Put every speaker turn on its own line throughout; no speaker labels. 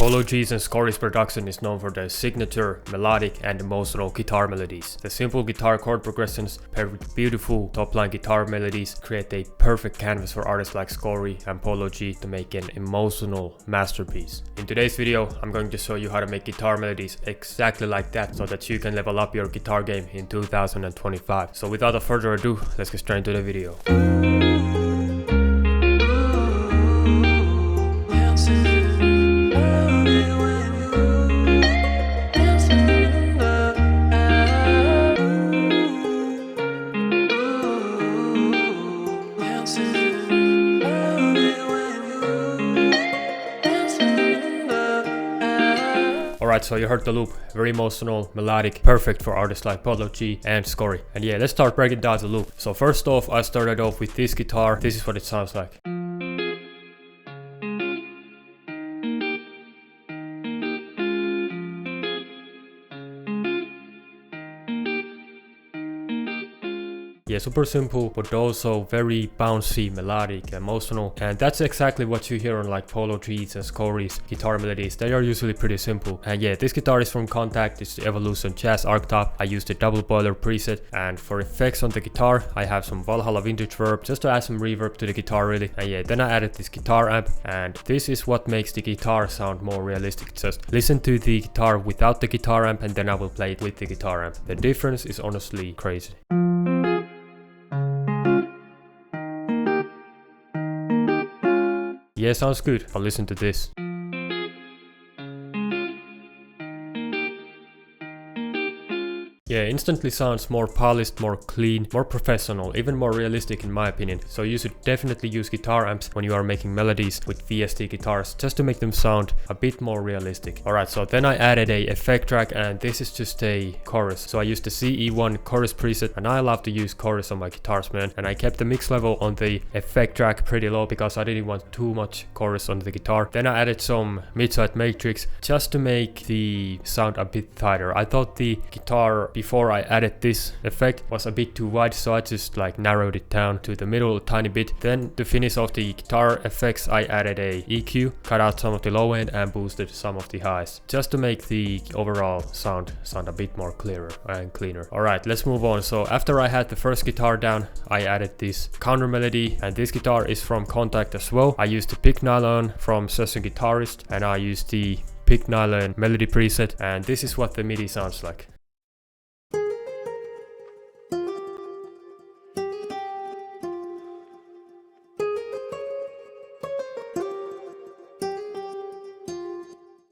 Polo G's and Scorey's production is known for their signature, melodic and emotional guitar melodies. The simple guitar chord progressions paired with beautiful top-line guitar melodies create a perfect canvas for artists like Scorey and Polo G to make an emotional masterpiece. In today's video, I'm going to show you how to make guitar melodies exactly like that so that you can level up your guitar game in 2025. So without further ado, let's get straight into the video. Alright, so you heard the loop, very emotional, melodic, perfect for artists like Polo G and Scorey. And yeah, let's start breaking down the loop. So first off, I started off with this guitar. This is what it sounds like. Yeah, super simple, but also very bouncy, melodic, emotional, and that's exactly what you hear on like Polo G's and Scorey's guitar melodies. They are usually pretty simple. And yeah, this guitar is from Contact. It's the Evolution Jazz Archtop. I used the double boiler preset, and for effects on the guitar, I have some Valhalla vintage verb just to add some reverb to the guitar really. And yeah, then I added this guitar amp, and this is what makes the guitar sound more realistic. Just listen to the guitar without the guitar amp, and then I will play it with the guitar amp. The difference is honestly crazy. Yeah, sounds good, but listen to this. Yeah, instantly sounds more polished, more clean, more professional, even more realistic in my opinion. So you should definitely use guitar amps when you are making melodies with VST guitars just to make them sound a bit more realistic. Alright, so then I added a effect track, and this is just a chorus. So I used the CE1 chorus preset, and I love to use chorus on my guitars, man. And I kept the mix level on the effect track pretty low because I didn't want too much chorus on the guitar. Then I added some mid-side matrix just to make the sound a bit tighter. I thought the guitar before I added this effect was a bit too wide, so I just like narrowed it down to the middle a tiny bit. Then to finish off the guitar effects, I added a EQ, cut out some of the low end and boosted some of the highs, just to make the overall sound a bit more clearer and cleaner. Alright, let's move on. So after I had the first guitar down, I added this counter melody, and this guitar is from Contact as well. I used the pick nylon from Session Guitarist, and I used the pick nylon melody preset, and this is what the MIDI sounds like.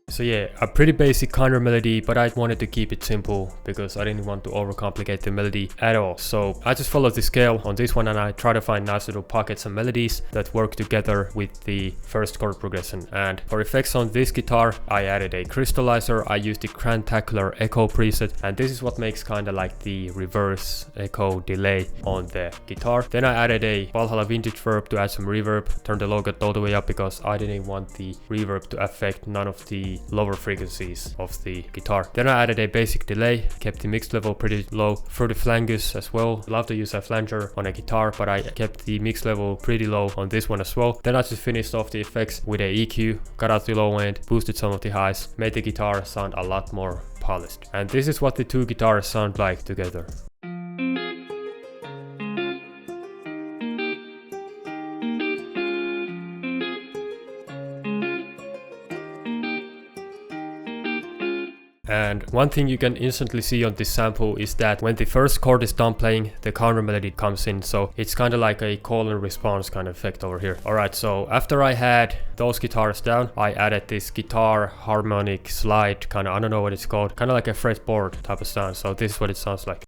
So yeah, a pretty basic counter melody, but I wanted to keep it simple because I didn't want to overcomplicate the melody at all. So I just followed the scale on this one, and I try to find nice little pockets and melodies that work together with the first chord progression. And for effects on this guitar, I added a crystallizer. I used the Grantacular Echo preset, and this is what makes kind of like the reverse echo delay on the guitar. Then I added a Valhalla vintage verb to add some reverb, turned the low cut all the way up because I didn't want the reverb to affect none of the lower frequencies of the guitar. Then I added a basic delay, kept the mix level pretty low. For the flanges as well, love to use a flanger on a guitar, but I kept the mix level pretty low on this one as well. Then I just finished off the effects with a EQ, cut out the low end, boosted some of the highs, made the guitar sound a lot more polished. And this is what the two guitars sound like together. And one thing you can instantly see on this sample is that when the first chord is done playing, the counter melody comes in. So it's kind of like a call and response kind of effect over here. Alright, so after I had those guitars down, I added this guitar harmonic slide kind of, I don't know what it's called, kind of like a fretboard type of sound. So this is what it sounds like.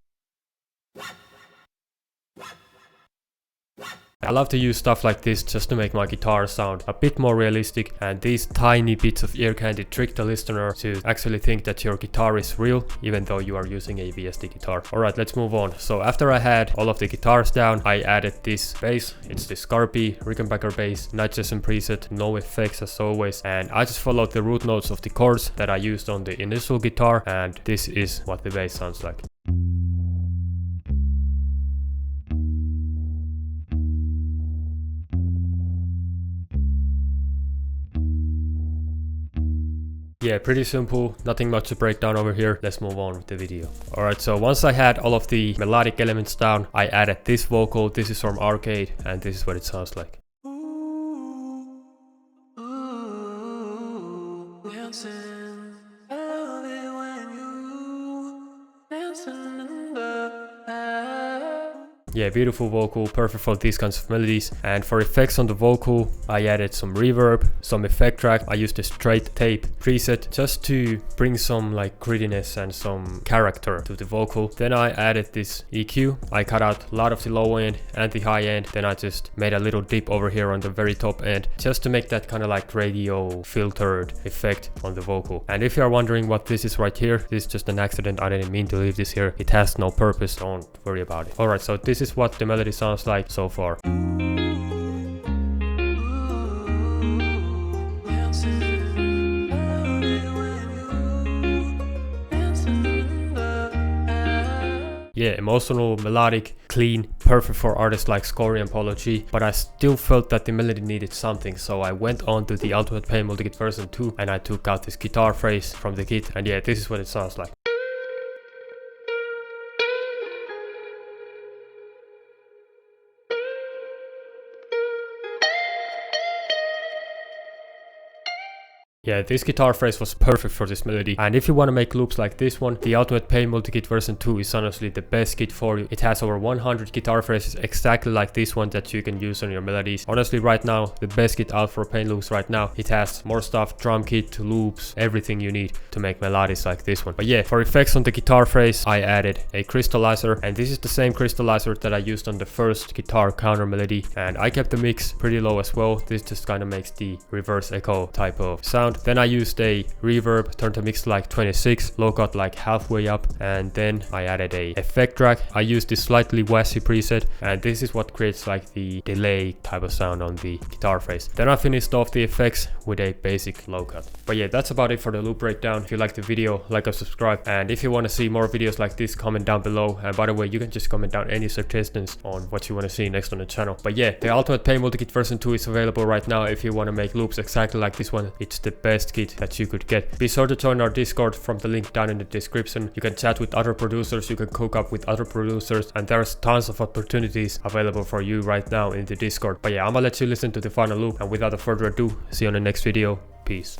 I love to use stuff like this just to make my guitar sound a bit more realistic, and these tiny bits of ear candy trick the listener to actually think that your guitar is real even though you are using a VST guitar. Alright, let's move on. So after I had all of the guitars down, I added this bass. It's the Scorey Rickenbacker bass, night session preset, no effects as always, and I just followed the root notes of the chords that I used on the initial guitar, and this is what the bass sounds like. Yeah, pretty simple, nothing much to break down over here. Let's move on with the video. Alright, so once I had all of the melodic elements down, I added this vocal. This is from Arcade, and this is what it sounds like. Yeah, beautiful vocal, perfect for these kinds of melodies. And for effects on the vocal, I added some reverb, some effect track. I used a straight tape preset just to bring some like grittiness and some character to the vocal. Then I added this EQ. I cut out a lot of the low end and the high end. Then I just made a little dip over here on the very top end just to make that kind of like radio filtered effect on the vocal. And if you are wondering what this is right here, this is just an accident. I didn't mean to leave this here. It has no purpose, don't worry about it. Alright, so this is what the melody sounds like so far. Yeah, emotional, melodic, clean, perfect for artists like Scorey and Polo G, but I still felt that the melody needed something, so I went on to the Ultimate Pain Multikit version 2 and I took out this guitar phrase from the kit, and yeah, this is what it sounds like. Yeah, this guitar phrase was perfect for this melody, and if you want to make loops like this one, the Ultimate Pain Multikit version 2 is honestly the best kit for you. It has over 100 guitar phrases exactly like this one that you can use on your melodies. Honestly, right now, the best kit out for pain loops right now. It has more stuff, drum kit, loops, everything you need to make melodies like this one. But yeah, for effects on the guitar phrase, I added a crystallizer, and this is the same crystallizer that I used on the first guitar counter melody, and I kept the mix pretty low as well. This just kind of makes the reverse echo type of sound. Then I used a reverb, turned the mix to like 26, low cut like halfway up, and then I added a effect track. I used this slightly wassy preset, and this is what creates like the delay type of sound on the guitar phrase. Then I finished off the effects with a basic low cut. But yeah, that's about it for the loop breakdown. If you like the video, like and subscribe, and if you want to see more videos like this, comment down below. And by the way, you can just comment down any suggestions on what you want to see next on the channel. But yeah, the Ultimate Pain Multikit version 2 is available right now if you want to make loops exactly like this one. It's the best kit that you could get. Be sure to join our Discord from the link down in the description. You can chat with other producers, you can cook up with other producers, and there's tons of opportunities available for you right now in the Discord. But yeah, I'm gonna let you listen to the final loop, and without further ado, see you on the next video. Peace.